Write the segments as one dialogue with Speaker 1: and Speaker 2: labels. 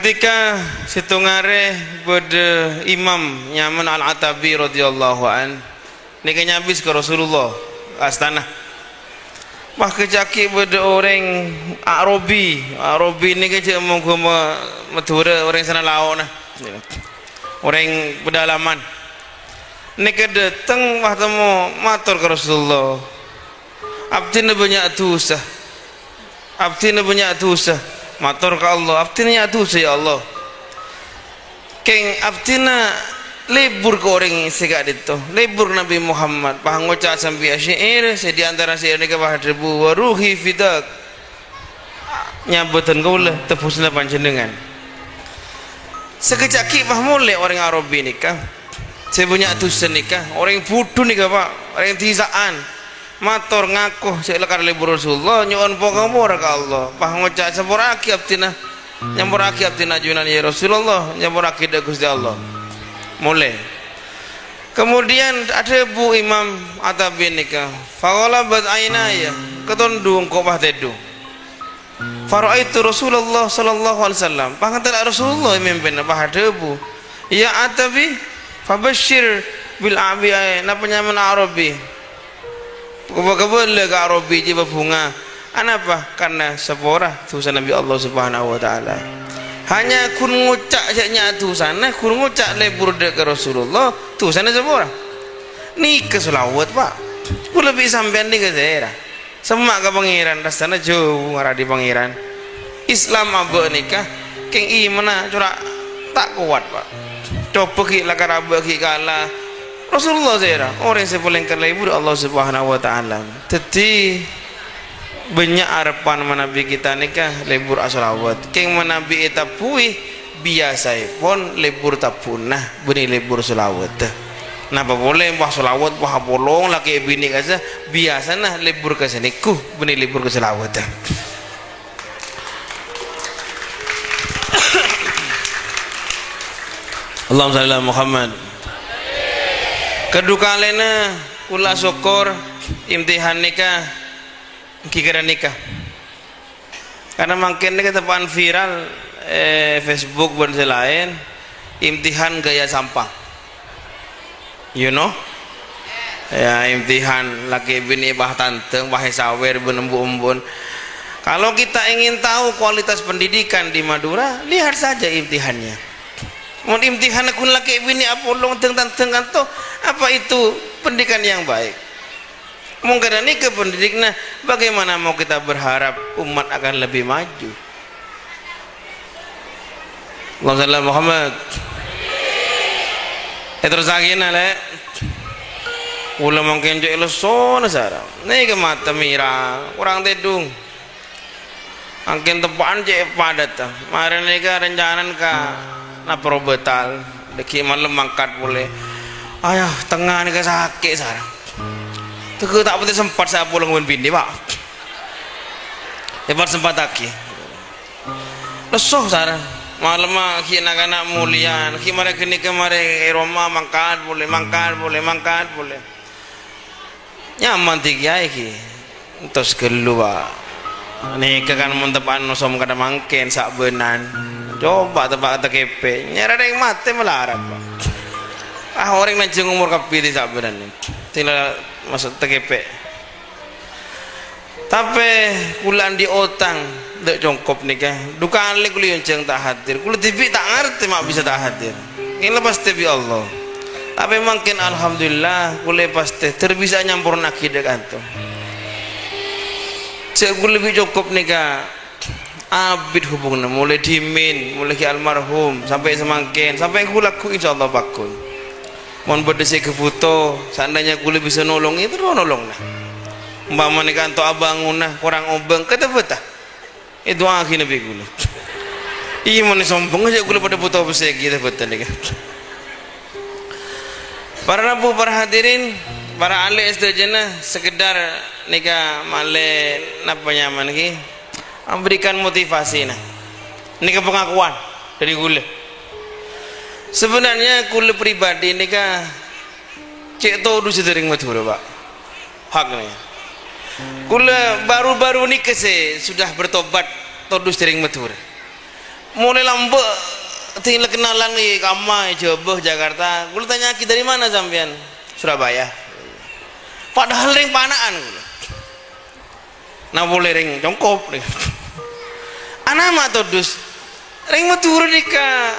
Speaker 1: Ketika situngare pada Imam Yaman Al-Atabi radhiyallahu an nika nyabis ke Rasulullah astana. Mah kejaki pada orang Arabi nika cek monggo Madura orang sana laut nah. Orang pedalaman. Nika datang mah temu matur ke Rasulullah. Abdina banyak dosa. Matur ke Allah, abdina dosa ya Allah. Keng abdina libur ke orang segak itu, libur Nabi Muhammad. Pahang ngucap sampai syair, di antara syair ni kebah debu waruhi fidak. Nyabutan kau lah, tepuslah panjenengan. Sekejap pah mulai orang Arabi nikah. Saya punya dosa nikah, orang bodoh nikah pak, orang tisaan. Matur ngaku saya lekar libur Rasulullah nyuwun pangamura ka Allah pah ngucap sampurake abdina nyampurake abdina junan ya Rasulullah nyampurake dak Gusti Allah mulai kemudian ada Bu Imam Atabi nikah faqalabat ainaya ketundung kok bah tedu faraitu Rasulullah sallallahu alaihi wasallam pah ngatela Rasulullah mimpin pah ada Bu ya Atabi fabashir bil abi napa nyaman Arabi kebal ke Arabi jiwa bunga. Kenapa? Karena sepora dosa Nabi Allah Subhanahu wa taala. Hanya kun ngucak saknya dosane, kun ngucak lebur ke Rasulullah, dosane sepora. Ni keselawat, Pak. Ku lebih sampean ni ke daerah. Semak ke pangeran rasana jauh ngarah di pangeran. Islam abah nikah keng imana cura tak kuat, Pak. Coba ki lakar abah ki kalah Rasulullah zera orang yang paling kelibur Allah Subhanahu wa taala. Jadi banyak harapan menabi kita nikah libur asolawat. Keng menabi eta puih biasa pun libur tapunah beni libur solawat. Napa boleh bah solawat bah bolong laki bini kaza biasa nah libur ke seniku beni libur ke solawat. Allahumma shalli ala Muhammad. Kedua kalinya kula syukur imtihan nikah kira nikah karena makin ini ketepan viral Facebook dan selain imtihan gaya sampah you know ya imtihan laki bini bah tanteng bah sawer benembun kalau kita ingin tahu kualitas pendidikan di Madura lihat saja imtihannya. Mau imtihan aku laki bini apolong tentang tuh apa itu pendidikan yang baik mungkin ini ke pendidiknya bagaimana mau kita berharap umat akan lebih maju. Allahumma shalli ala Muhammad. Terus akhirnya le ulah mungkin jo elson sara nih ke mata mira kurang tedung angkin tepan cek padat mari nika rencanan ka na probetal deki malam mangkat boleh ayah tengah nih sakit sarang tuh tak putih sempat saya pulang pun bini pak dapat sempat lagi lesuh sarang malam ki anak-anak mulia ki mari kini kemari Roma mangkat boleh nyaman tiga ki terus keluar nih kan mentepan nosom kada mangken sak benan coba tebak TKP nyara yang mati melarat Pak orang nanti umur kapiti sak benan tinggal masuk TKP tapi kulan di otang dek jongkop nikah dukaan lek kuliah jeng tak hadir kuliah TV tak ngerti mak bisa tak hadir ini lepas TV Allah tapi makin alhamdulillah kuliah pasti terbisa nyampur nak hidup antum cek kuliah lebih cukup nikah abid hubungnya mulai dimin mulai ke almarhum sampai semakin sampai aku laku insyaallah bakun mohon berdesi ke foto seandainya kuliah bisa nolong itu nolong lah umpama nikah anto abangun nah kurang obeng kata betah itu akhir nabi kuliah iya mana sombong aja kuliah pada foto besar kita betah nikah para nabu para hadirin para ahli istajana sekedar nikah male napa nyaman lagi memberikan motivasi nah ini ke pengakuan dari kula sebenarnya kula pribadi ini kah cek tahu dulu sering Madura Pak haknya kula baru-baru ini sudah bertobat tahu sering Madura mulai lambe tinggal kenalan nih kamai Jebeh Jakarta. Gula tanya ki dari mana sampean? Surabaya. Padahal ring panaan gula. Nah boleh ring congkop ring. Anama todus ring matur nika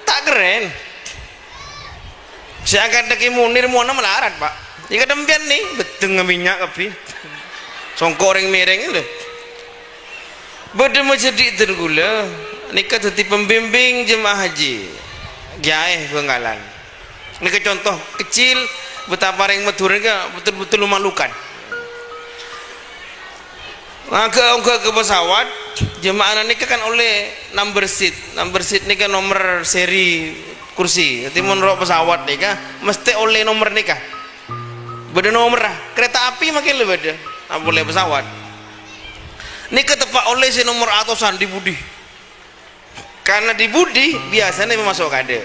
Speaker 1: tak keren. Saya kata ki Munir mau melarat pak. Jika dempian nih beteng minyak api. Songkok ring mereng itu. Beda menjadi tergula. Nika tadi pembimbing jemaah haji. Kiai Benggalan. Nika contoh kecil betapa ring matur nika betul-betul memalukan. Ke pesawat jemaah nika kan oleh number seat nika nomor seri kursi. Jadi menurut pesawat nika mesti oleh nomor nika. Beda nomor kereta api makin lebih beda. Boleh pesawat. Nika tepak oleh si nomor atusan di budi. Karena di budi biasanya masuk kade.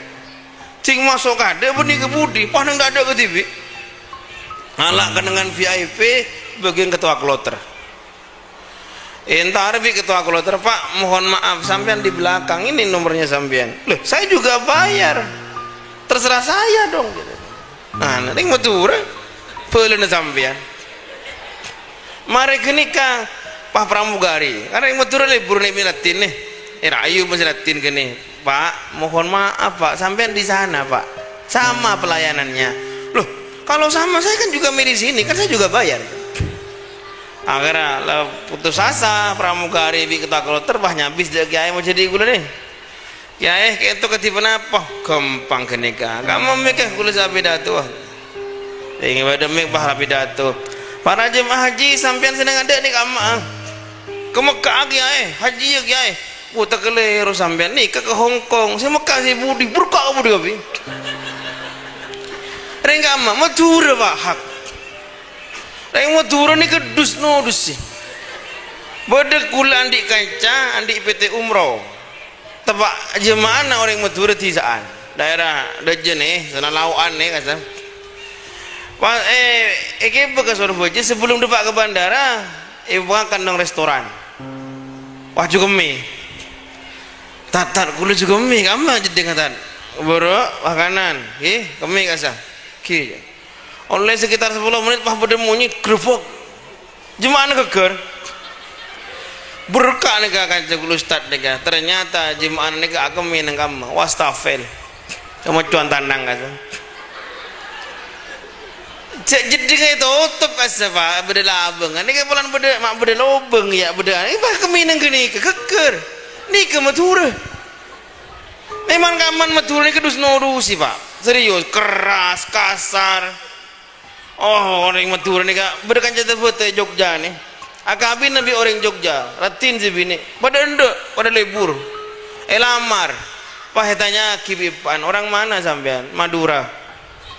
Speaker 1: Cing masuk kade budi ke budi, panang nggak ada ke TV. Alak dengan VIP bagian ketua kloter. Entar bi ketua kloter, Pak, mohon maaf sampean di belakang ini nomornya sampean. Loh, saya juga bayar. Terserah saya dong gitu. Nah, ning matur peuleun sampean. Mari kenika Pak pramugari. Karena yang matur libur nih Latin nih. Rayu masih Latin gini. Pak, mohon maaf Pak, sampean di sana, Pak. Sama pelayanannya. Loh, kalau sama saya kan juga milih sini, kan saya juga bayar. Akhirnya lah putus asa pramugari bi ketua kloter bah nyabis dia kiai mau jadi gula nih. Kiai kayak itu ketiban apa? Gampang kenika. Kamu mikir gula pidato. Ingin pada mik bah pidato. Para jemaah haji sampean sedang ada nih kamah. Ke Mekah kiai, haji ya kiai. Puta keliru sampean nih ke Hong Kong. Saya Mekah si budi burka budi abi. Renggama matur Pak hak. Yang mau turun ni kedus no dus sih. Bode kula andi kanca, andi PT Umroh. Tebak jemaah na orang mau turun tisaan. Daerah Dejen sana lauan kata. Pas eke bekas Surabaya sebelum depak ke bandara, ibu kandang restoran. Wah juga mie. Tatar kula juga mie, kamu jadi katan. Boro makanan, kami kasah. Ki. Oleh sekitar 10 menit pas pada munyi gerobok jemaah keker berkah nih kan cakul ustad nih ternyata jemaah nih aku minang kamu wastafel kamu cuan tandang kan jadi kayak tutup asa pak beda labeng ini kayak bulan beda mak beda lobeng ya beda ini bah keminang gini keker nih kematur memang kaman matur nih kedus norusi pak serius keras kasar. Oh orang matur nih kak berkan jatuh foto Jogja nih akabin nabi orang Jogja ratin sih bini pada endek pada libur lamar pahetanya kibipan orang mana sampean Madura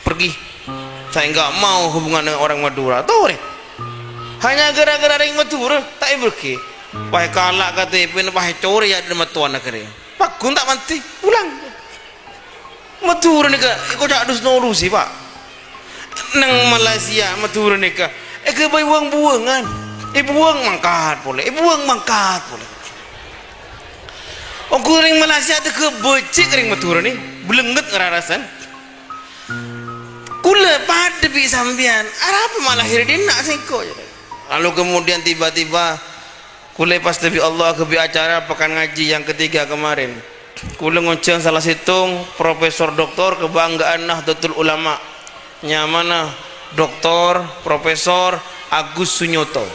Speaker 1: pergi saya nggak mau hubungan dengan orang Madura tahu nih hanya gara-gara orang matur tak pergi pahe kalak KTP pahe curi ya dengan tuan negeri pak gun tak mati pulang matur nih kak ikut tak dus norusi pak nang Malaysia matur nika ke bay buang-buangan buang mangkat boleh buang mangkat boleh ring Malaysia tu ke becik ring matur ni belenget ngarasan kula pada bi sambian apa malah hirdin nak sengko lalu kemudian tiba-tiba kula pas tapi Allah ke bi acara pekan ngaji yang ketiga kemarin kula ngonceng salah situng profesor doktor kebanggaan Nahdlatul Ulama nyamana doktor profesor Agus Sunyoto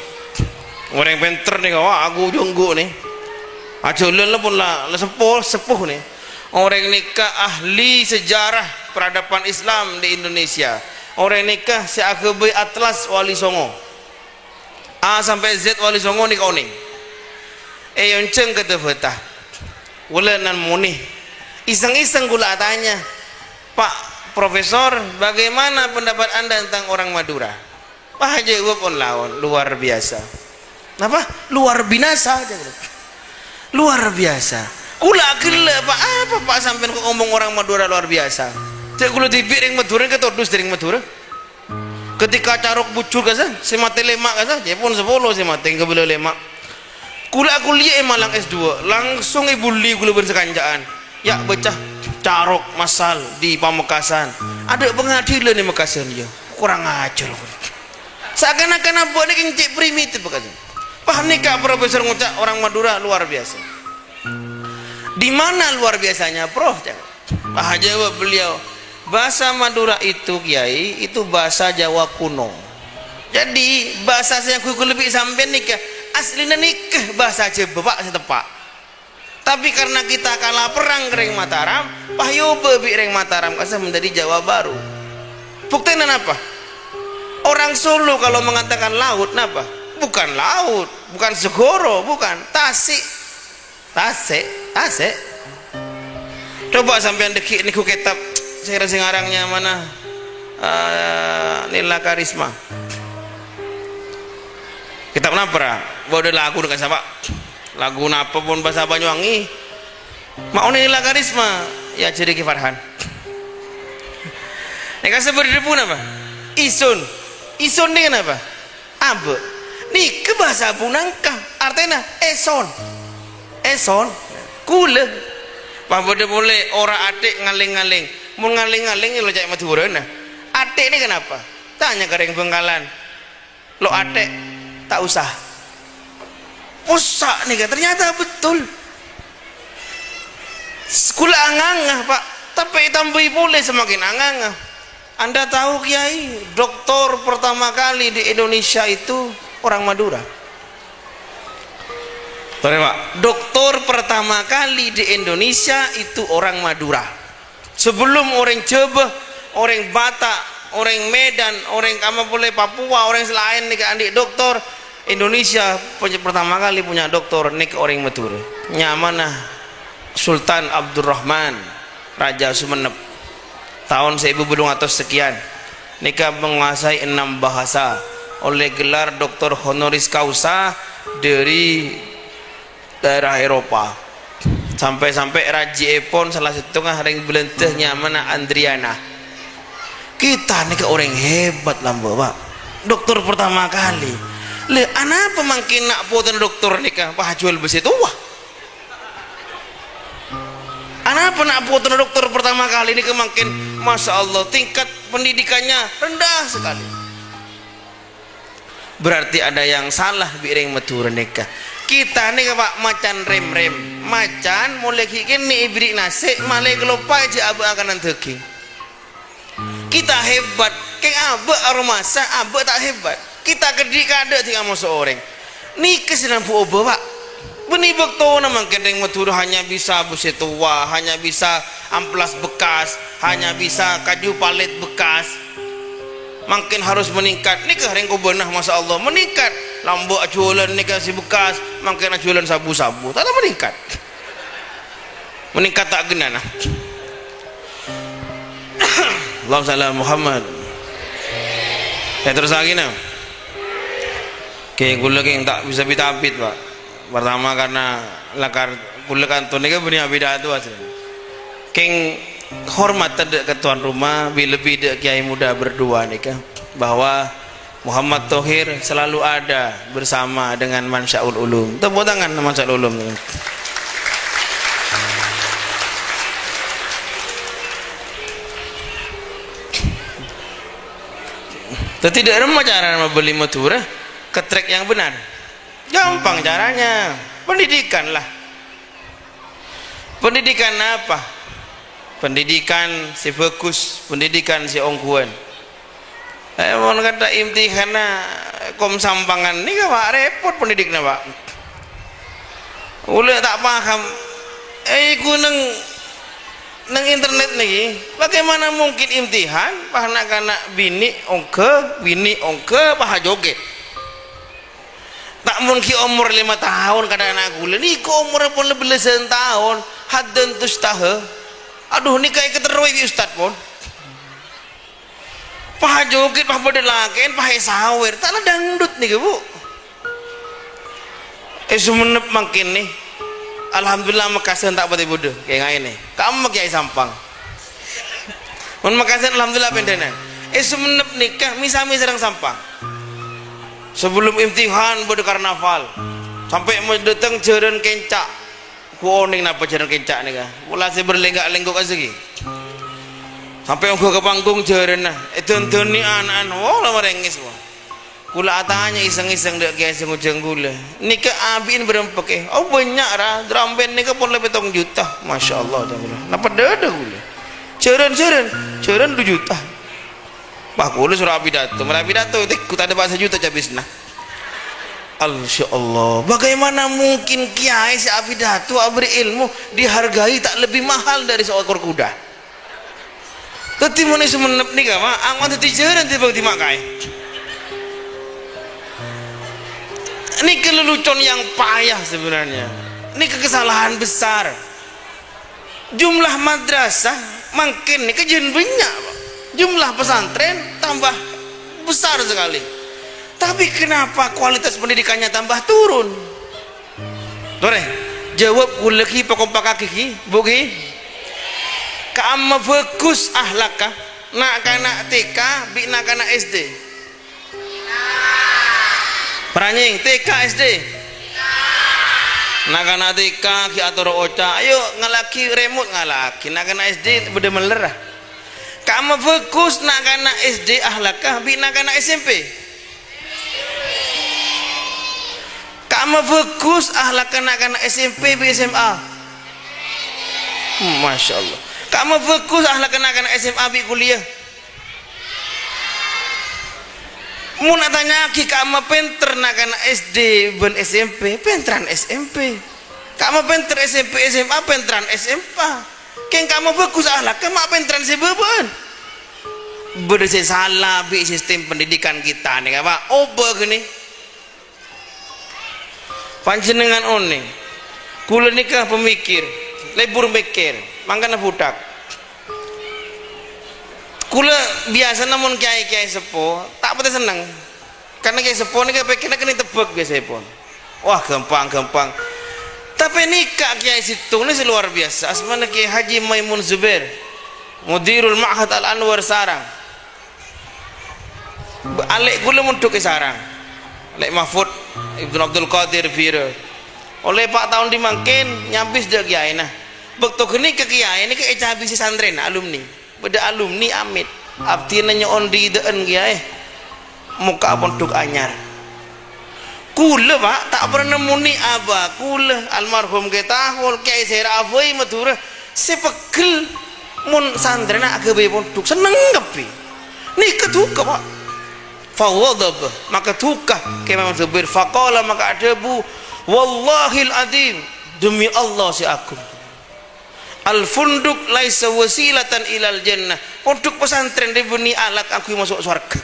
Speaker 1: orang pinter nih wah aku jonggo nih aculan lah pun lah sepuh nih orang nikah ahli sejarah peradaban Islam di Indonesia orang nikah si AKB Atlas Wali Songo A sampai Z Wali Songo nih kau nih yonceng kata betah walanan muni iseng-iseng gula tanya Pak Profesor, bagaimana pendapat anda tentang orang Madura? Wah jawab on lawan luar biasa. Apa? Luar binasa aja. Luar biasa. Kula gila Pak sampai kok ngomong orang Madura luar biasa. Cek kula tipi ring Madura ketodus ring Madura. Ketika carok bucur kasa, si mati lemak kasa, ya pun 10 si mati kebela lemak. Kula kuliah Malang S2 langsung ibuli kula bersekanjaan ya becah carok masal di Pamekasan ada pengadilan di Mekasan ya kurang ajar seakan-akan apa ini kencik primitif bekas paham nih Kak Profesor ngucap orang Madura luar biasa di mana luar biasanya Prof jawab beliau bahasa Madura itu Kiai itu bahasa Jawa kuno jadi bahasa saya kuku lebih sampai nikah aslinya nikah bahasa Jawa Bapak setepak tapi karena kita kalah perang Reng Mataram pahyobe bi Reng Mataram kasih menjadi Jawa baru buktinya apa orang Solo kalau mengatakan laut napa bukan laut bukan segoro bukan tasik coba sampean dekik niku kitab saya rasa ngarangnya mana Nila Karisma kitab napa bodoh lagu dengan siapa lagu napa pun bahasa Banyuwangi mau Nila Karisma ya jadi Farhan ini kasih berdebu apa isun ini kenapa abe nih ke bahasa Bunangkah artinya eson kule pak bodoh boleh orang adik ngaling-ngaling mau ngaling-ngaling lo cak Madura nah adik ini kenapa tanya ke Reng Bengkalan lo adik tak usah nih kan ternyata betul sekolah angangah Pak tapi tambahi boleh semakin angangah Anda tahu Kiai doktor pertama kali di Indonesia itu orang Madura Pak doktor pertama kali di Indonesia itu orang Madura sebelum orang Jawa orang Batak orang Medan, orang kamu boleh Papua, orang selain nih adik doktor Indonesia pertama kali punya doktor nih orang Madura. Nyamana Sultan Abdurrahman Raja Sumenep tahun 1200 sekian nikah menguasai 6 bahasa oleh gelar doktor honoris causa dari daerah Eropa sampai-sampai Raji Epon salah satu ring belentehnya mana Andriana. Kita nih ke orang hebat lah Pak dokter pertama kali le anak pemangkin nak poten dokter nikah Pak jual besi tua anak nak poten dokter pertama kali ini kemangkin Masya Allah tingkat pendidikannya rendah sekali berarti ada yang salah biring metur nikah kita nih Pak macan rem macan mulai kini ibrik nasi malai kelopai je abu akan nanti kita hebat keng abe aromasa abe tak hebat kita kedik kada tinggal masuk orang ni kesenang pu oba Pak beni bekto namang kendeng metur hanya bisa busi tua hanya bisa amplas bekas hanya bisa kaju palet bekas makin harus meningkat ni ke reng ko benah Masya Allah meningkat lambo jualan ni kasih bekas makin jualan sabu-sabu tak meningkat tak genana Allahumma salli Muhammad. Ya terus lagi nah. Kayak gula yang tak bisa bitapit Pak. Pertama karena lakar gula kantor ni kan punya beda tu aja. Keng hormat terhadap ketuan rumah lebih dek kiai muda berdua ni kan bahwa Muhammad Thohir selalu ada bersama dengan Mansyaul Ulum. Tepuk tangan Mansyaul Ulum. Tidak remah cara membeli Madura ke trek yang benar gampang caranya pendidikan lah pendidikan apa pendidikan si bagus pendidikan si ongkuan mohon kata imtihana kom sampangan ini Pak repot pendidiknya Pak udah tak paham kuneng nang internet nih bagaimana mungkin imtihan karena bini ongke paha joget tak mungkin umur 5 tahun kadang anak gula nih kok umur pun lebih dari tahun hadan tustahe aduh nih kayak keterui ustad pun paha joget paha bedelaken paha sawer tak ada dangdut nih Bu Sumenep makin nih Alhamdulillah Makassar tak boleh bodoh kayak ini kamu kiai sampang mun Makassar Alhamdulillah pendenan Sumenep nikah misami sedang sampang sebelum imtihan bodoh karnaval sampai mau datang jaran kencak kuoning napa jaran kencak nih kah mulai saya berlenggak-lenggok aja gitu sampai aku ke panggung jaran nah itu nih anak wah lama rengis wah kula tanya iseng-iseng dek kiai sengujeng kula nika abin berempek oh banyak lah drum band nika pun lebih 2 juta masya Allah napa dada kula jaran 2 juta bah kula surah pidato itu kita ada bahasa juta cabisna Insya Allah bagaimana mungkin kiai si pidato berilmu dihargai tak lebih mahal dari seekor kuda ketimune semenep nika mah angwan tadi jaran tiba dimakai ini kelelucon yang payah sebenarnya ini kesalahan besar jumlah madrasah makin ini kejen banyak jumlah pesantren tambah besar sekali tapi kenapa kualitas pendidikannya tambah turun tore jawab kulaki pakompak kaki buki kamu bagus ahlakah nak kana TK bi nak kana SD Peranying TK SD nak kana TK ki atoro oca ayo ngalaki remote ngalaki nak kana SD beda melerah kamu bagus nak kana SD ahlakah bi nak kana SMP kamu bagus ahlakah nak kana SMP bi SMA Masya Allah kamu bagus ahlakah nak kana SMA bi kuliah mau nak tanya ki kamu pinter nak kana SD ben SMP penteran SMP kamu pinter SMP SMA penteran SMA keng kamu bagus ahlakah mak penteran sebeben berdasar salah bi sistem pendidikan kita nih apa oba gini panjenengan oning kula nikah pemikir lebur mikir mangkana budak kula biasa namun kiai-kiai sepuh tak pati seneng karena kiai sepuh ini pikirnya kena tebak biasa pun wah gampang tapi nikah kiai situ ini luar biasa asmana Kiai Haji Maimun Zubair Mudirul Ma'had Al-Anwar Sarang alek kula muntuk ke Sarang alek Mahfud Ibnu Abdul Qadir Fira oleh Pak tahun dimangkin nyambis dah kiai nah bekto geni ke kiai ini ke habis santren alumni beda alumni amit abdi nanya ondi deen kiai muka pondok anyar kula Pak tak pernah muni aba kula almarhum kita hol kiai serafoi madura sepegel mun santren agak bayi pondok seneng kepi nih ketuka Pak fawadab maka tukah kiai Muhammad Zubair faqala maka ada bu wallahil azim demi Allah si aku al-funduk laisa wasilatan ilal jannah pondok pesantren di beni alat aku masuk surga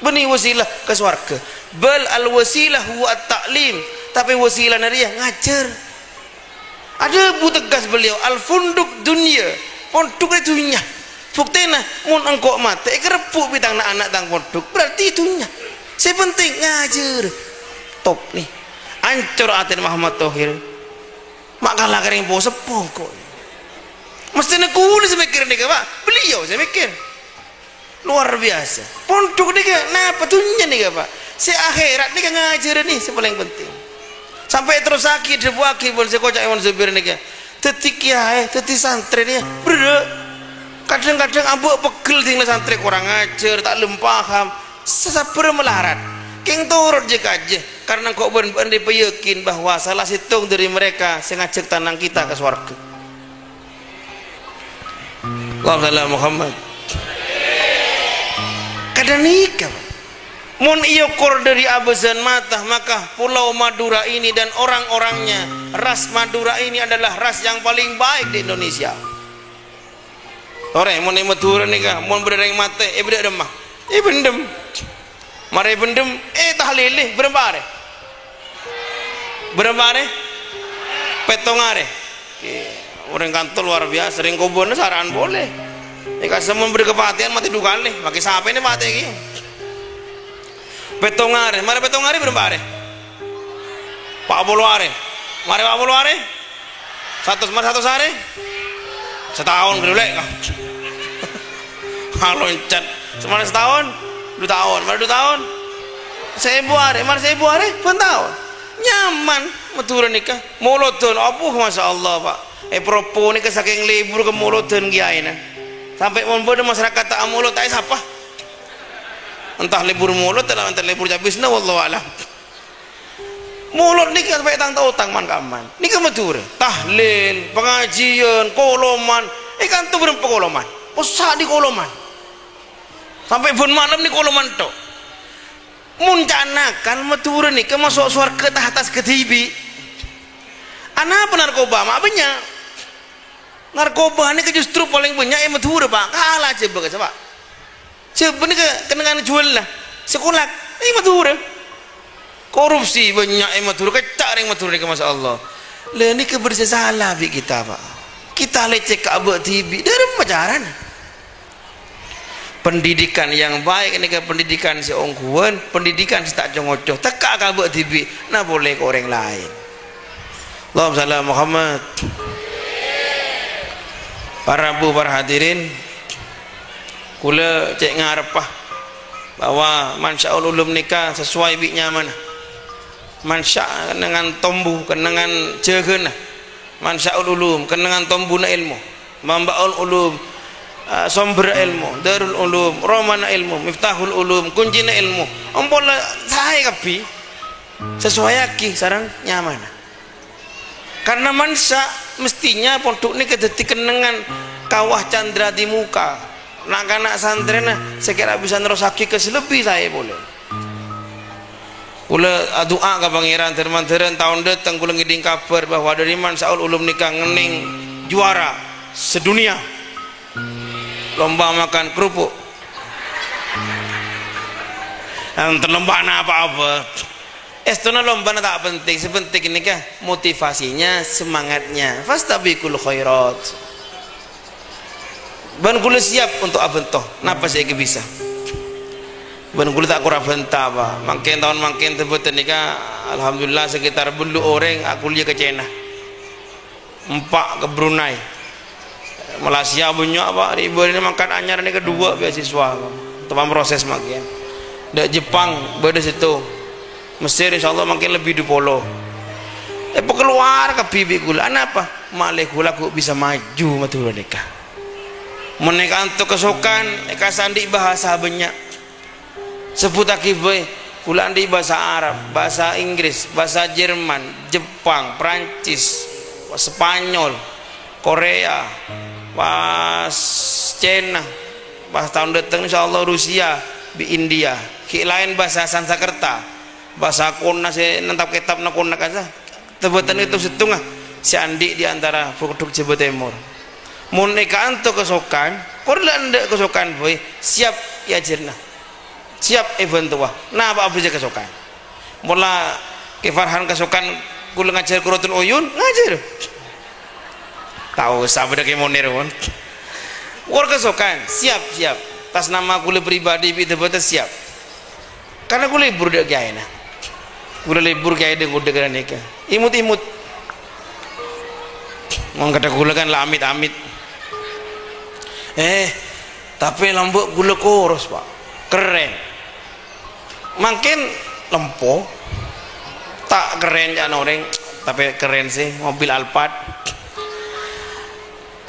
Speaker 1: beni wasilah ke surga bal al-wasilah huwa at-ta'lim tapi wasilah dia ngajar ada bu tegas beliau al-funduk dunia pondok dunia buktena mun engkau mati kerepuk bitang anak tang pondok berarti itunya saya penting ngajar top nih ancur atin Muhammad Thohir mak kalah kering po sepuh kok mestinya kulis mikir nih Pak beliau saya mikir luar biasa pondok nih nah petunnya nih Pak si akhirat nih ngajar nih yang paling penting sampai terus sakit debuaki pun saya kocak Iwan Zubir nih tetik ya tetik santri nih bro kadang-kadang ambuk pegel tinggal santri kurang ngajar tak lempaham sesabar melarat keng turut jika aja karena kok benar-benar dipeyakin bahwa salah situng dari mereka sengaja tanang kita ke surga Allahumma Muhammad kadang nikah mun iyo kor dari abesan mata maka pulau Madura ini dan orang-orangnya ras Madura ini adalah ras yang paling baik di Indonesia orang mun Madura nikah mun berdereng mate bedak demah bendem mari bendem tahlilih berapa hari petongare orang kantor luar biasa sering kubun saran boleh jika semua berkepatian mati dua kali pakai sampai ini mati lagi petongare mari petongare berapa hari 40 hari mari 40 hari 100 hari setahun kedua kalau loncat cuma setahun 2 tahun mari 2 tahun 1000 hari mari 1000 hari pun tahun nyaman meturan nikah moloten abuh masyaallah Pak propo nikah saking libur ke moloten kiai sampai membuat masyarakat tak mulut tak siapa entah libur mulut atau entah libur habisna wallahu alam mulut nikah sampai tang utang man kaman nikah metur tahlil pengajian koloman kan tuh berapa koloman usah di koloman sampai pun malam di koloman tok muncanakan metur nikah masuk surga ke atas ke TV anak narkoba mak banyak narkoba ini justru paling banyak yang metur Pak kalah coba coba coba ni kenangan jual lah sekolah ini metur korupsi banyak yang metur kecak yang metur ni masya Allah lah ni kebersalah kita Pak kita leceh ke abad TV dari pacaran pendidikan yang baik ini ke pendidikan seongkuan pendidikan tak jongocoh tekak ke abad TV nah boleh ke orang lain Allahumma shalli ala Muhammad para bu para hadirin kula cek ngarepah bahwa mansyaul ulum nikah sesuai biknya mana mansya dengan tombu kenangan jegeuna mansyaul ulum kenangan tombu na ilmu mambaul ulum sumber ilmu darul ulum romana ilmu miftahul ulum kuncina ilmu ompola saya kapi sesuai aki sarang nyaman karena mansya mestinya pondok ini kedeti kenangan kawah candra di muka nak-nak santri sekira bisa nerosaki ke selebih saya boleh kula doa ke pangeran terman-teran tahun datang kula ngiding kabar bahwa dari mansyaul ulum nikah ngening juara sedunia lomba makan kerupuk yang terlomba apa-apa estona lomba tak penting sepenting ini kah motivasinya semangatnya fastabiqul khairat ban kula siap untuk abentoh napa saya bisa ban kula tak kurang bentah Pak makin tahun makin tebet nikah alhamdulillah sekitar 10 orang aku lihat ke China 4 ke Brunei Malaysia banyak Pak ribu ini makan anyar ini kedua beasiswa teman proses makin dak Jepang beda situ Mesir insyaallah makin lebih di polo keluar ke bibi kula apa malih kula kok bisa maju matur nikah menikah untuk kesukaan eka sandi bahasa banyak sebut akibai kula andi bahasa Arab bahasa Inggris bahasa Jerman Jepang Prancis Spanyol Korea pas Cina pas tahun datang insyaallah Rusia di India ki lain bahasa Sanskerta bahasa kona saya nentap kitab nak kona kaza tebetan itu setengah si andi di antara produk Jawa Timur mun eka anto kesokan korla ndak kesokan boy siap ya jerna siap event tua nah apa bisa kesokan mula ke Farhan kesokan kula ngajar kurutun uyun ngajar tahu sabar ke Munir pun war kesokan siap tas nama kula pribadi itu betul siap karena kula libur dak kiai nah kula libur kiai dengan udah nikah imut mau kata kula kan lah amit tapi lambuk gula kurus Pak keren makin lempo tak keren jangan orang tapi keren sih mobil Alphard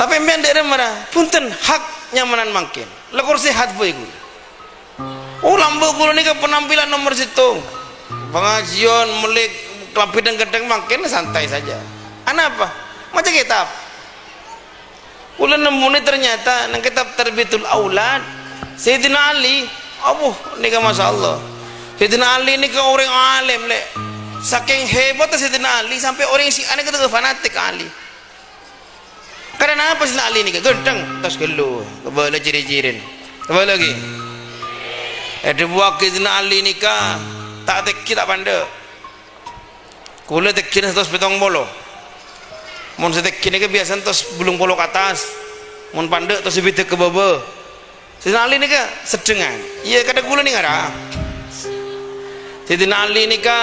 Speaker 1: tapi emang daerah mana punten hak nyamanan makin lekor sehat boy gula lambuk gula ini ke penampilan nomor situ pengajian melik kelampi dan gedeng makin santai saja apa macam kitab ulah nemu ternyata nang kitab Tarbiyatul Aulad Sayyidina Ali nikah masya Allah Sayyidina Ali ini ke orang alim le saking hebat Sayyidina Ali sampai orang si aneh kata fanatik Ali karena apa Sayyidina Ali ini gendeng tas gelu kebala ciri-cirin kebala lagi ada buah Sayyidina Ali nikah tak teki tak pandai kula teki terus betong bolo mun setek kini kebiasaan terus belum polo ke atas mun pandek terus lebih ke bawah Sayyidina Ali ni ke sedengan iya kata gula ni ngara Sayyidina Ali ni ke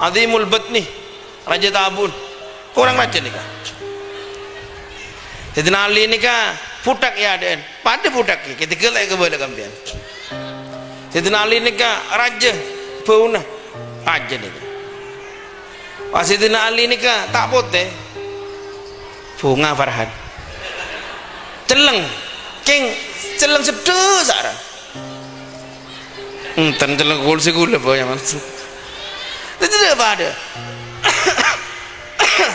Speaker 1: Adimul Batni Raja Tabun kurang raja ni ke Sayyidina Ali ni ke putak ya ada pada putak ketika lagi ke bawah kampian Sayyidina Ali ni ke Raja Bauna raja ni ke Sayyidina Ali nikah tak pote bunga Farhan celeng king celeng sedih Sarah enten celeng kul segula apa yang maksud tidak ada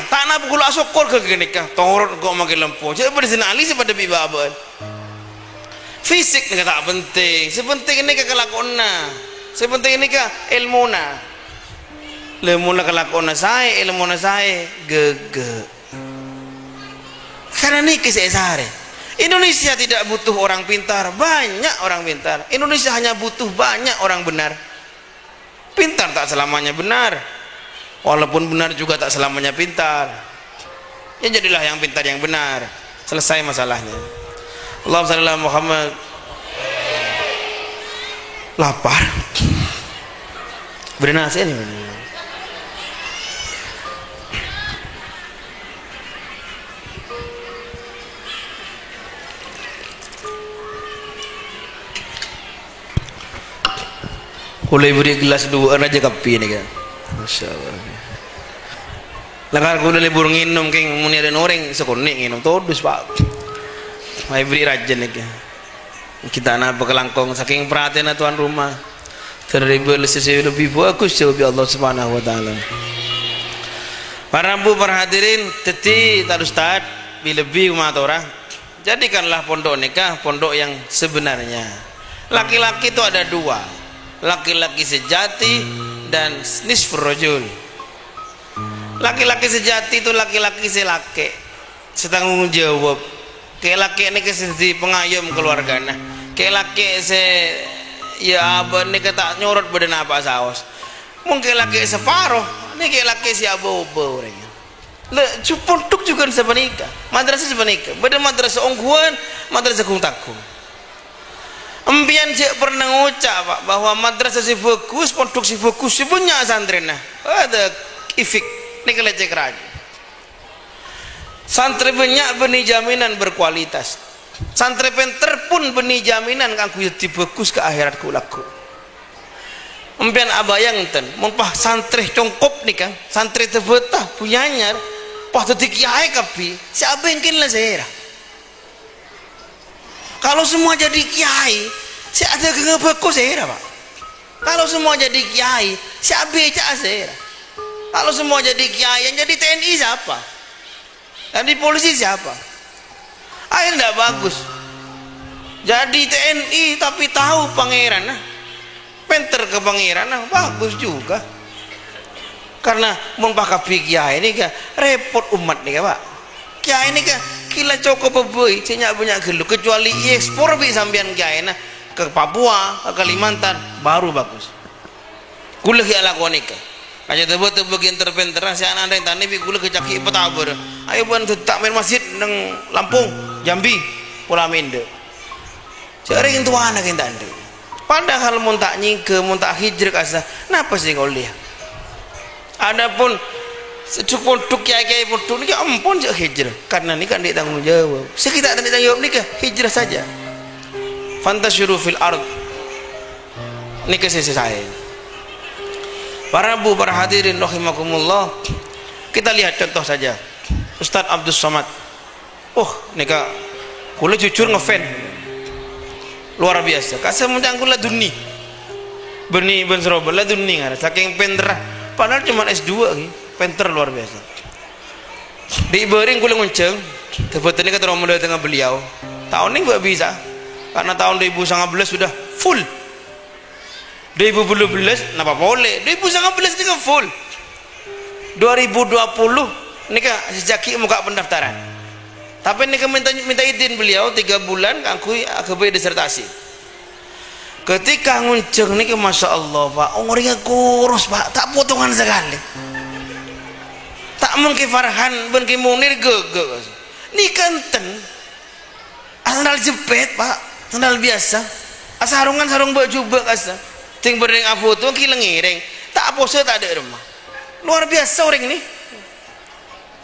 Speaker 1: tak nak pukul asokor ke nikah torot kok makin lempo jadi pada Sayyidina Ali sepada bibaban fisik ni tak penting sepenting ini kelakona sepenting ini ilmu na ilmu na kelakona saya ilmu na saya gege karena ni kisah sehari Indonesia tidak butuh orang pintar banyak orang pintar Indonesia hanya butuh banyak orang benar pintar tak selamanya benar walaupun benar juga tak selamanya pintar ya jadilah yang pintar yang benar selesai masalahnya Allahumma shalli ala Muhammad lapar beri nasi ni boleh beri gelas dua aja kopi ni kan Masya Allah lakar kuda libur nginum keng muni ada orang sekonik nginum todus pak mai beri rajin ni kan kita nak berkelangkong saking perhatian tuan rumah teribul sesuatu lebih bagus jawab Allah Subhanahu wa taala. Para bu perhadirin teti tak ustad lebih umat orang jadikanlah pondok nikah pondok yang sebenarnya laki-laki itu ada dua laki-laki sejati dan nisfur rajul laki-laki sejati itu laki-laki selake setanggung jawab kayak laki ini kesedi pengayom keluarganya kayak laki se ya abah ni kata nyorot badan apa saos mungkin laki separuh ni kayak laki si abo-abo orangnya le cupunduk juga sepanika madrasah sepanika badan madrasah ongguan madrasah kungtakung empian cik pernah ngucap pak bahwa madrasah si fokus pondok si fokus si punya santri nah ada ifik ni kalau cek raja santri banyak benih jaminan berkualitas santri penter pun benih jaminan kangku jadi bagus ke akhirat kulaku empian abayang ten mumpah santri congkop nih kan santri terbetah punyanya pah tadi kiai kapi siapa yang kena zera kalau semua jadi kiai si ada kena bagus zera pak kalau semua jadi kiai si abe cak zera kalau semua jadi kiai yang jadi TNI siapa jadi polisi siapa akhirnya tidak bagus jadi TNI tapi tahu pangeran nah penter ke pangeran nah bagus juga karena mumpah kapi kiai ini kan repot umat nih pak kiai ini kan kila cokop beboy banyak banyak gelu kecuali ekspor bi sambian kiai nah ke Papua ke Kalimantan baru bagus kulah ya lakonika aja tebet bagian terpenterah si anak yang tani bi kulah kecaki petabur ayo ban tak main masjid nang Lampung Jambi Pulau Mende sering tua anak yang tadi padahal muntak nyike muntak hijrah kasah kenapa sih kau lihat adapun secukup kiai pun ni ampun je hijrah karena ni kan dia tanggung jawab sekitar tanggung jawab ni ke hijrah saja fantasyuru fil ard ni ke sisi saya para bu para hadirin rahimakumullah kita lihat contoh saja Ustadz Abdul Somad nika kula jujur ngefan luar biasa kasih muncang kula duni berni ben Surabaya duni ngara saking penterah padahal cuma S2 penter luar biasa di Ibering kula ngunceng kebetulan kata Ramadan dengan beliau tahun ini gak bisa karena tahun 2019 sudah full 2012 kenapa boleh 2019 ini full 2020 ini kan sejak muka pendaftaran tapi ini minta izin beliau 3 bulan aku disertasi ketika ngunceng ini Masya Allah pak umurnya kurus pak tak potongan sekali tak mungkin Farhan ben Munir gege ini kanten sandal jepit pak sandal biasa sarungan sarung baju bek asa ting berdeng foto kileng ngiring tak pose tak ada rumah luar biasa orang ini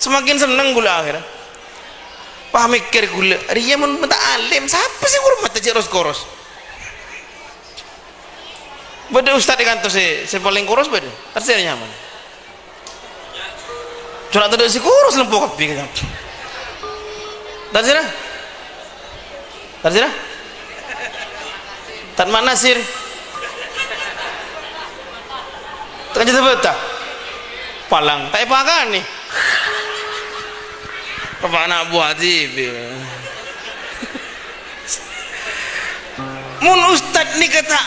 Speaker 1: semakin seneng gula akhirnya pak mikir gula dia mau minta alim siapa sih hormat aja koros beda ustad di kantor saya paling koros beda terserah nyaman curhat tadi si kurus lempo kopi kan dan sih tan mana sir tak jadi betah palang tak pakan nih apa anak buah TV mun ustad ni kata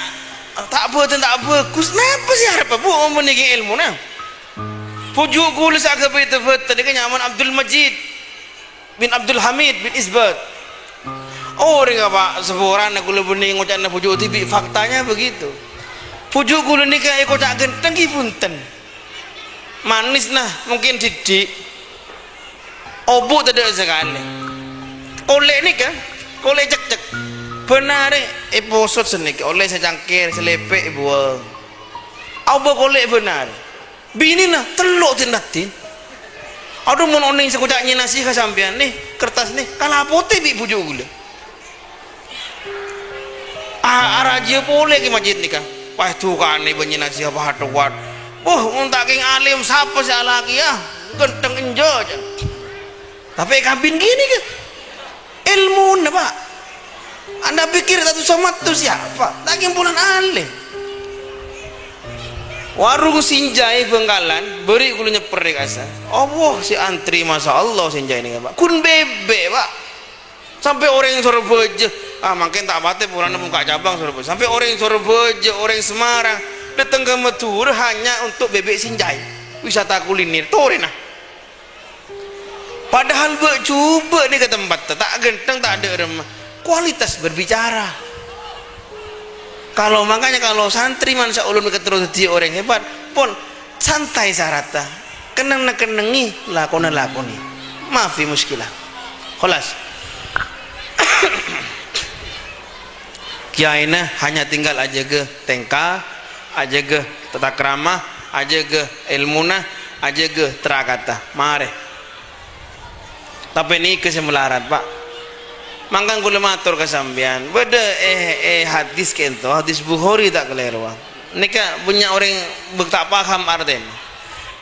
Speaker 1: tak apa kus kenapa sih harap apa mau meniki ilmu nah pujuk gula sak ke bait tadi kan nyaman Abdul Majid bin Abdul Hamid bin Isbat orang apa seburan aku lebih ngucap na pujuk TV faktanya begitu pujuk gula ni kayak kocak genteng ki punten manis nah mungkin didik obuk tidak sekali oleh ni kan oleh cek benar posot senik oleh secangkir selepek buang apa oleh benar bini nah teluk tindatin aduh mau oning sekocaknya nasi kesampian nih kertas nih kalah putih di pujuk gula araja boleh ke masjid nih kan wah tuh kan nih banyak nasi apa hatuat untuk king alim siapa sih lagi ya genteng enjo aja tapi kabin gini kan ilmu pak anda pikir satu somat itu siapa lagi bulan alim warung Sinjai Bengkalan beri kulo nyeper dek asa Allah si antri Masya Allah Sinjai ini pak kun bebe pak sampai orang yang Surabaya makin tak mati purana muka cabang Surabaya sampai orang yang Surabaya orang yang Semarang datang ke Metur hanya untuk bebek Sinjai wisata kuliner tuh nah padahal coba nih ke tempat tak genteng tak ada remah kualitas berbicara kalau makanya kalau santri mansa ulun terus jadi orang hebat pun santai sarata kenengi lakoni maafi muskilah kholas kiaina hanya tinggal aja ke tengka aja ke tata krama aja ke ilmuna aja ke terakata mare tapi ini kesemelarat pak mangkang kula matur kasambian beda hadis kento hadis Bukhari tak keleruan nika punya orang tak paham artinya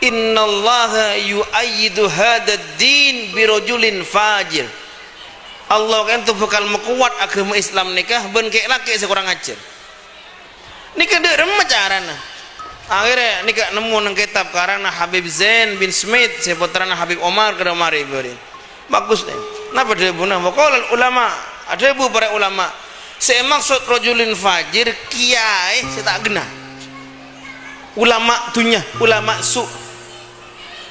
Speaker 1: innallaha yu'ayyidu hadad din birajulin fajir Allah kan tu bakal mekuat agama Islam nikah ben kek laki sekurang ajar nika dek remah carana akhirnya nika nemu nang kitab karana Habib Zain bin Smith seputarana Habib Omar ke Omar Ibrahim bagus deh kenapa dia bunah wakil ulama ada ibu para ulama saya maksud rajulin fajir kiai saya tak genah ulama dunya ulama su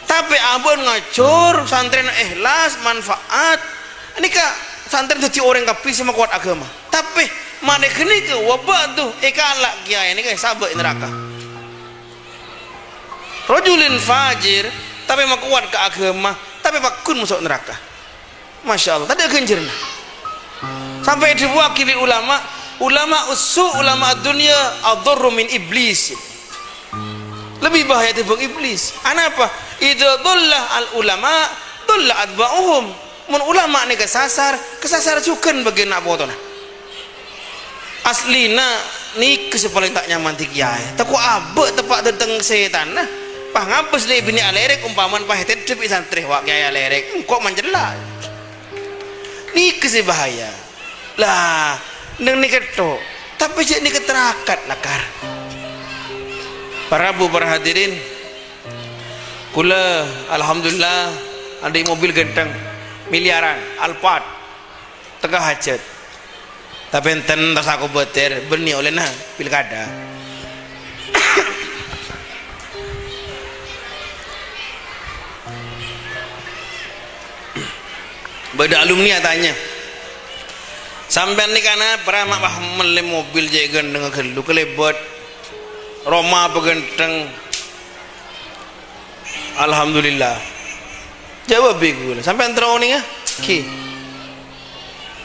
Speaker 1: tapi abon ngacur santren ikhlas manfaat ini kak santren jadi orang kapi sama kuat agama tapi mana kini ke wabah tuh ikalak kiai ini kayak sabak neraka rajulin fajir tapi mau kuat ke agama tapi bakun masuk neraka Masya Allah tadi genjerna sampai diwakili ulama usu ulama dunia adurru min iblis lebih bahaya dibanding iblis anapa idza dhalla al ulama dhalla adba'uhum mun ulama ni kesasar cukan bagi nak botona aslina ni paling tak nyaman ti kiai tak ku abek tepak tentang setan nah pah ngapes le bini alerek umpaman pah hetet depi santri wak kiai alerek kok manjela ni bahaya lah neng ni ketok tapi jadi ni keterakat lakar para bu para hadirin kula alhamdulillah ada mobil genteng miliaran Alphard tengah hajat tapi enten tas aku beter berni oleh nah pilkada beda alumni tanya sampai ni karena pernah bah meli mobil jagan dengan gelu kelebot Roma begenteng alhamdulillah jawab bigu sampai antara ni ya ki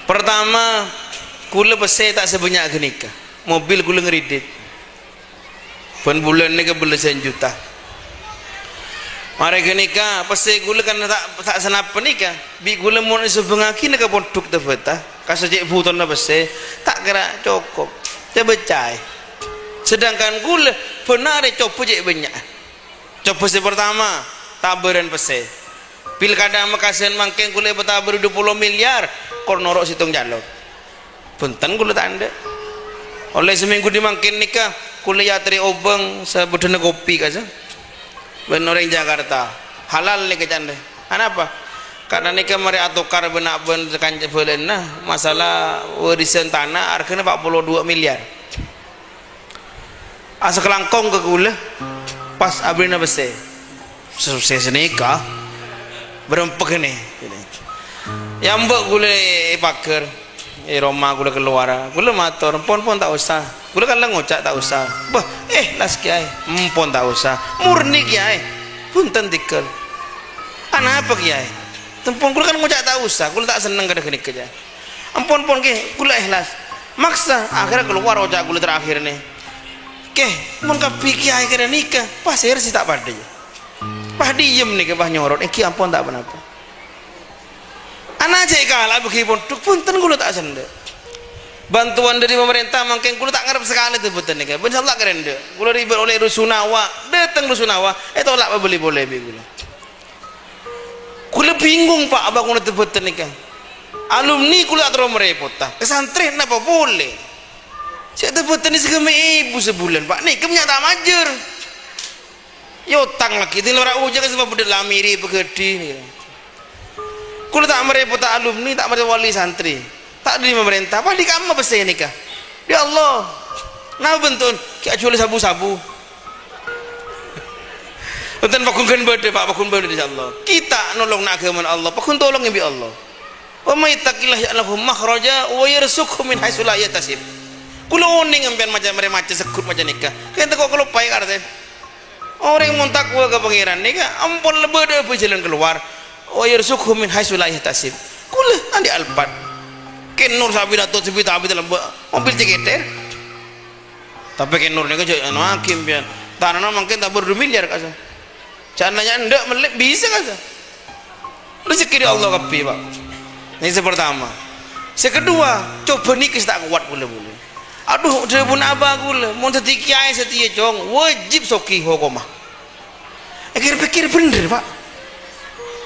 Speaker 1: pertama kula pesai tak sebanyak genika mobil kula ngeridit pun bulan ni ke belasan juta mari genika pesai gula kan tak senap nikah bi gula mun sebengaki nak pondok tebeta kasejek buton na pesai tak kira cukup tebecai sedangkan gula benar coba je banyak coba pertama tabaran pesai pilkada Makassar mangkeng kula betabur 20 miliar kor norok situng jalur punten kula tak anda oleh seminggu di mangkin nikah kula yatri obeng sebudena kopi kaza ben orang Jakarta halal nih kecande kenapa karena nikah mari atukar benak ben tekan nah masalah warisan tanah harganya 42 miliar asa kelangkong ke kula pas abrina bese selesai nikah berempek ini yang mbak gula paker Roma gula keluar gula matur pon tak usah gula kan ngocak tak usah bah las kiai pon tak usah murni kiai punten tikel anak apa kiai tempon gula kan ngocak tak usah gula tak seneng kada gini kerja pon kiai gula ikhlas maksa akhirnya keluar ocak gula terakhir nih mun kapi kiai kada nikah pasir sih tak pada pah diem nih ke pah nyorot ki ampun tak apa-apa anak cek kalah begipun punten kula tak sende bantuan dari pemerintah mungkin kula tak ngarep sekali tuh punten nih ben Allah keren deh kula ribet oleh rusunawa datang rusunawa tolak beli boleh kula bingung pak abang kula tuh punten nih alumni kula terus merepot kesantren apa boleh saya tuh punten ini segeme ibu sebulan pak nih kemnya tak majer yotang lagi itu lora ujang sebab udah lamiri begedi nih kula tak merepot tak alumni tak merepot wali santri tak di pemerintah apa di kamu besar nikah ya Allah nah bentun kayak jual sabu-sabu bentun pakungkan berde pak pakun berde Allah kita nolong nak agama Allah pakun tolong ya Allah wa may taqillah ya'lahu makhraja wa yarzuqhu min haitsu la yahtasib kula oning ampian macam sekut macam nikah kaya kok kalau pai karate orang yang muntak ke pangeran ni kan ampun lebih dah berjalan keluar oh yarzuqhu min haitsu la yahtasib kula andi alpat ken nur sabi dato sabi tapi dalam mobil ceketer tapi ken nur ni kan anu hakim pian tanah mungkin tak 2 miliar kasa cananya ndak melek bisa kasa rezeki Allah kapi pak ini pertama kedua coba nikah tak kuat boleh aduh dia pun abah gula mau jadi kiai setia jong wajib soki hukumah pikir bener pak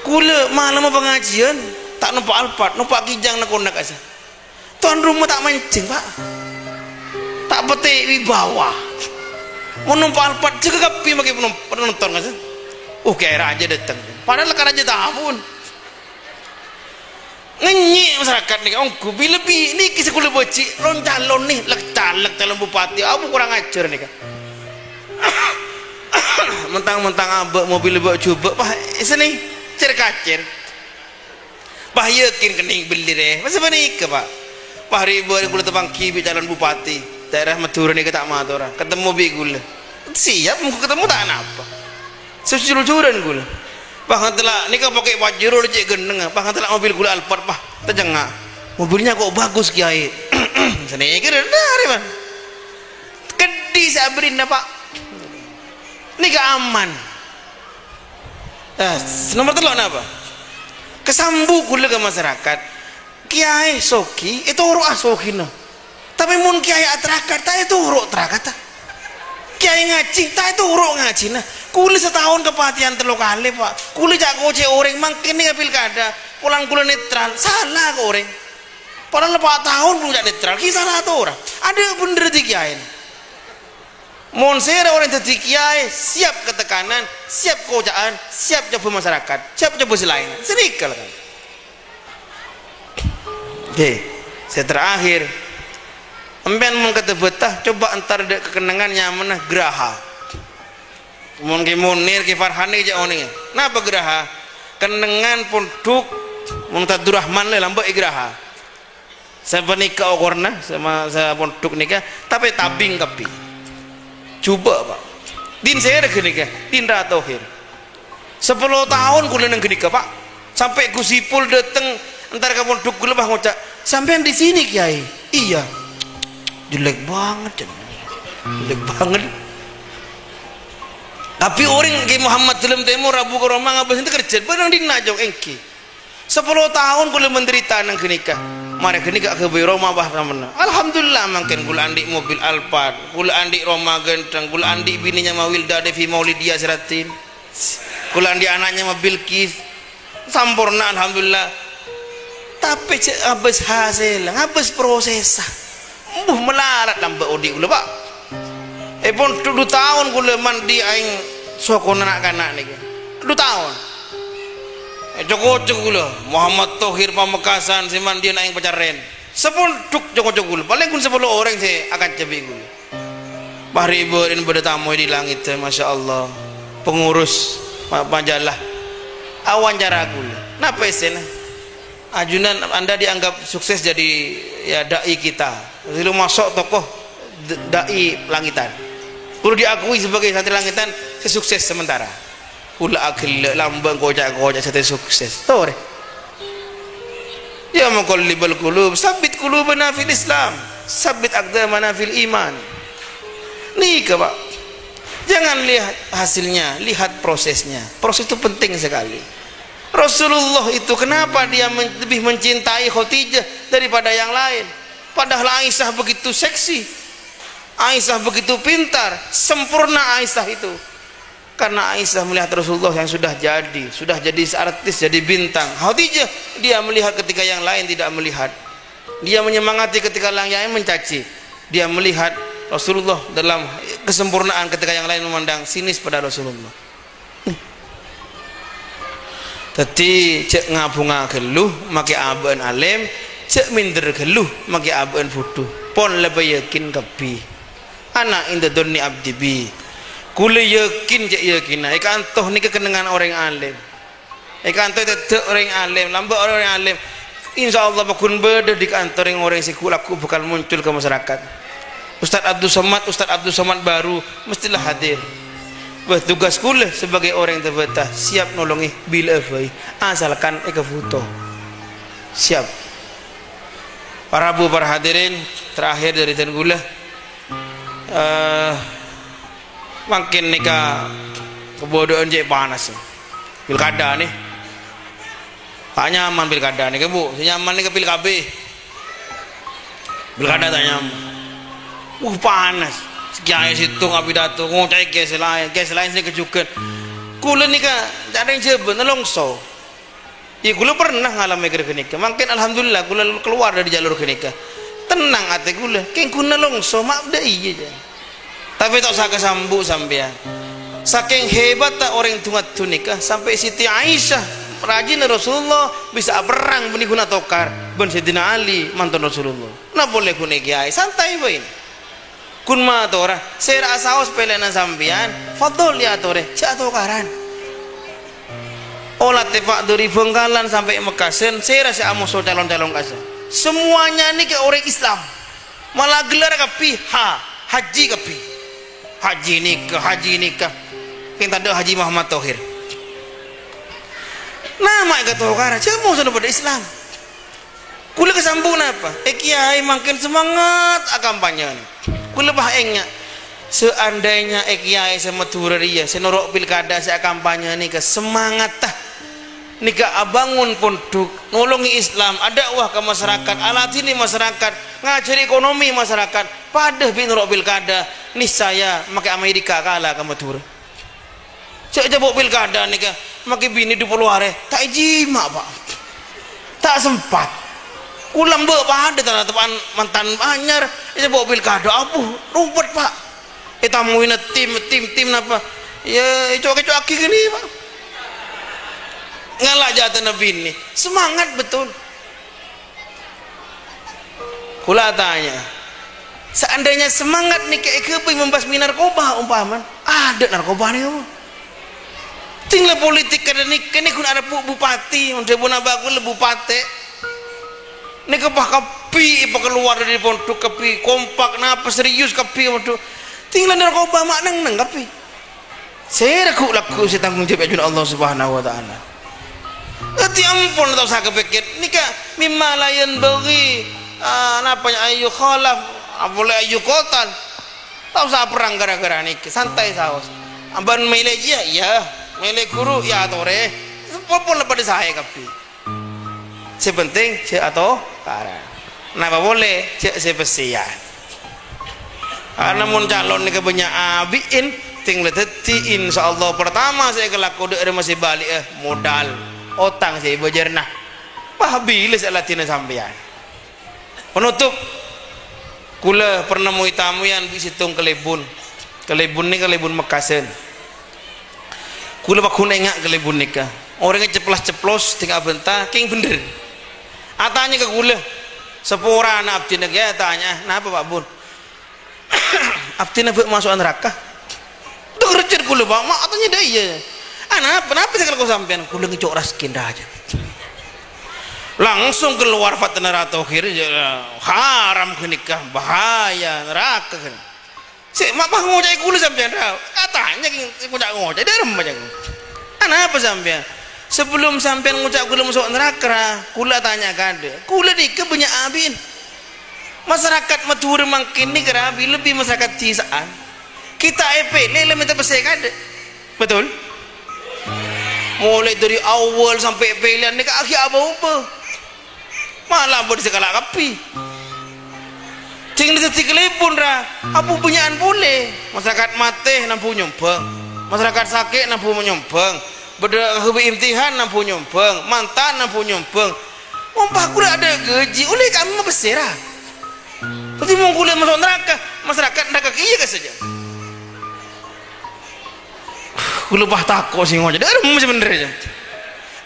Speaker 1: gula malam pengajian tak numpak alpat numpak kijang nak konak aja tuan rumah tak mancing pak tak petik di bawah mau numpak alpat juga kapi bagi penonton aja kayak raja datang padahal kan raja tahun ngenyik masyarakat nih ongku lebih nih kisah kulit bocil lon calon nih lek caleg calon bupati aku kurang ajar nih kan mentang-mentang abek mobil lebih coba pah sini cerkacir pah yakin kening beli deh masa benih ke pak pah ribu kulit tebangki bi calon bupati daerah Madura nih ketak Madura ketemu bi gula siap mau ketemu tak apa secucuran gula bahkan telah ni kan pakai wajiro cek gendeng bahkan telah mobil gula Alphard pah terjengak mobilnya kok bagus kiai sini kira dari mana kedi sabrin pak ni ke aman nomor telok apa kesambu gula ke masyarakat kiai soki itu urut soki no tapi mun kiai atrakar tak itu urut trakata kiai ngaji tak itu urut ngaji nah kuli setahun kepatian teluk kali pak kuli jak goce orang makin nih pilkada pulang kuli netral salah ke orang padahal 4 tahun belum jak netral kisah salah tuh orang ada bener di kiai monser orang jadi kiai siap ketekanan siap kojaan siap coba masyarakat siap coba selain sedikit kan saya terakhir empian mau kata betah coba antar dek kekenangan nyaman geraha mungkin Munir ki Farhani aja oning napa geraha kenengan ponduk Muntadu Rahman le lambak geraha saya nikah okorna sama saya ponduk nikah tapi tabing kapi coba pak din saya ada nikah din ratohir 10 tahun kuliah nang nikah pak sampai Gusipul dateng entar ke ponduk gue lebah ngocak sampean di sini kiai iya jelek banget tapi orang ke Muhammad dalam Timur Rabu ke Roma ngabas itu kerja barang di najong engki 10 tahun kuliah menderita nang kenikah mari kenikah ke Roma bah namanya alhamdulillah makin kula andik mobil Alphard kula andik Roma genteng kula andik bininya Mawilda Devi Maulidia Seratin kula andik anaknya Bilqis sampurna alhamdulillah. Tapi cek habis hasil, habis proses. Melarat lambat odi kula Pak. Pun 2 tahun kula mandi aing soko anak-anak niki. 2 tahun. Joko-joko kula Muhammad Thohir Pamekasan si mandi aing pacaren. 10 joko-joko kula. Paling kun 10 orang saya akan cebi kula. Bahri ibu dan bertamu di langit, masya Allah. Pengurus majalah awan cara kula. Napa esena? Ajunan Anda dianggap sukses jadi ya dai kita. Lalu masuk tokoh dai langitan. Perlu diakui sebagai santri langitan sesukses sementara. Kula akhil lambang kocak-kocak sate sukses. Tahu deh. Ya muqallibal qulub, sabit qulubana fil Islam, sabit aqdamana fil iman. Nih Pak. Jangan lihat hasilnya, lihat prosesnya. Proses itu penting sekali. Rasulullah itu kenapa dia lebih mencintai Khadijah daripada yang lain? Padahal Aisyah begitu seksi, Aisyah begitu pintar, sempurna Aisyah itu. Karena Aisyah melihat Rasulullah yang sudah jadi artis, jadi bintang. Khadijah dia melihat ketika yang lain tidak melihat. Dia menyemangati ketika yang lain mencaci. Dia melihat Rasulullah dalam kesempurnaan ketika yang lain memandang sinis pada Rasulullah. Tadi cek ngabunga geluh maki aben alim, cek minder geluh maki aben fuduh. Pon lebih yakin kebi. Anak inda doni abdi bi. Kule yakin cek yakin. Ikan toh ni kekenangan orang alim. Ikan toh tetap orang alim, lambat orang alim. Insya Allah bakun beda di kantor yang orang sikulaku bakal muncul ke masyarakat. Ustaz Abdul Somad baru mestilah hadir. Tugas kula sebagai orang yang terbetah siap nolongi bila avai asalkan eka foto siap. Para hadirin terakhir dari tan kula makin nika kebodohan je panas pilkada nih tak nyaman pilkada nih Bu, nyaman nih ke pilkabe pilkada tak nyaman panas. Kiai situ ngapi dato ngocai kes lain saya kejukan. Kula nika ada yang jebel nelongso. Ya kula pernah ngalami kenika. Makin alhamdulillah kula keluar dari jalur kenika. Tenang hati kula. Keng kuna nelongso maaf dah iya. Tapi tak usah kesambu sampean. Saking hebat tak orang tungat tunika sampai Siti Aisyah rajin Rasulullah bisa perang beni guna tokar ben Sayyidina Ali mantan Rasulullah. Nah boleh kune kiai santai bain. Kun ma tora saya rasa pelena sampean fadol ya tore cak tokaran olah tepak dari Bengkalan sampai Mekasen saya rasa amuso calon-calon kasa semuanya ini ke orang Islam malah gelar kapi haji kapi haji nikah yang tanda Haji Muhammad Thohir nama ke tokaran cak mau pada Islam kula kesambung apa kiai makin semangat kampanye kula bahengnya seandainya kiai sama tureria senorok pilkada saya kampanye nih ke semangat tah nika abangun pondok nolongi Islam ada wah ke masyarakat alatini masyarakat ngajari ekonomi masyarakat pada binorok pilkada niscaya make Amerika kalah ke matur cek jabok pilkada nika make bini di Pulau Are tak jima Pak tak sempat ulang pada tanah tepan mantan anyar itu bawa pilkada abu rumput Pak tamuin tim apa ya cok-cok gini Pak ngalak jatuh nabi ini semangat betul. Kula tanya seandainya semangat nih kayak keping membasmi narkoba umpaman ada narkoba nih tinggal politik karena ini kun ada bupati udah pun abang bupati ini kepah kepi keluar dari pondok kepi kompak napa serius kepi waduh tinggal narkoba mak neng kepi saya laku saya tanggung jawab ajudan Allah Subhanahu wa taala. Ati ampun tak usah kepikir nika mimma layan bagi napanya ayu khalaf boleh ayu kotan tak usah perang gara-gara nika santai saus amban mele ya mele guru ya tore pun lepas saya kepi sepenting cek atau karena napa boleh cek sepesian namun calon ni kebanyak abiin tinggal teti insyaallah pertama saya kelaku dek masih balik modal otang saya bejernah pahbila salatina sampean penutup kula pernah mau tamu yang bisitung kelebun ni kelebun Mekasen kula bakun engak kelebun nikah orangnya ceplos tinggal bentar king bener atanya ke kula sepura anak abdi ya tanya kenapa Pak Bun abdi masuk neraka udah kerja kula Pak mak atanya dah iya kenapa sih kalau kau sampean kula ngecok raskin dah aja langsung keluar fatwa neraka akhir haram ke nikah bahaya neraka kan si mak bah ngocai kula sampean dah katanya kuda ngocai dia rem aja kenapa sampean sebelum sampean ngucap kula masuk neraka kula tanyakan deh kula di kebanyak abin masyarakat matur makin ni kerabi lebih masyarakat cisaan kita lele minta pesekan deh betul mulai dari awal sampai pilihan ni akhir apa-apa malah boleh segala kapi cing detik telepon ra apa punyaan boleh masyarakat mati nampu nyumbang masyarakat sakit nampu menyumbang beda imtihan nampu nyumbang mantan nampu nyumbang umpah kula ada gaji oleh kami mah beserah tapi mau kuliah masuk neraka masyarakat neraka iya ke saja kula bah takut sih ngomong jadi macam sebenarnya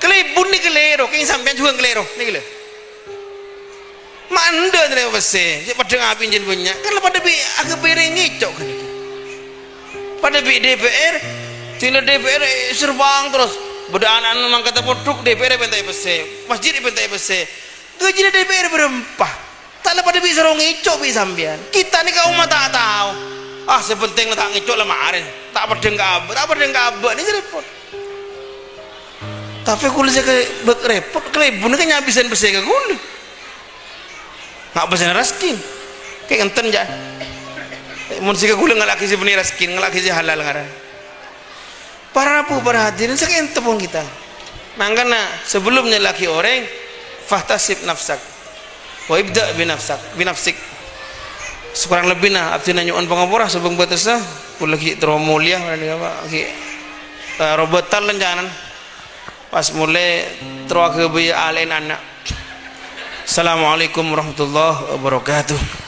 Speaker 1: kelebun ni kelero kini sampean juga kelero ni kelero manda dari besi pada ngapin jen banyak kan pada bi agak beri ngicok kan pada bi DPR tina DPR serbang terus beda anak-anak memang kata poduk DPR bentai besi masjid bentai besi gaji DPR berempah tak pada bi serong ngicok bi sampean kita ni kaum tak tahu sepenting tak ngicok lah marin tak pada ngabak ni repot tapi kulit saya repot kelebun ni kan nyabisan besi ke kulit nggak bisa raskin kayak ngenten aja mun sika kula ngalaki si benih raskin ngalaki si halal ngaran para hadirin sakit pun kita mangkana sebelumnya laki orang fahtasib nafsak wa ibda binafsik sekurang lebih nah abdi nanyuan pangapura sebelum batasnya kula lagi mulia robotan lenjanan pas mulai terwakil biya alain anak. Assalamualaikum warahmatullahi wabarakatuh.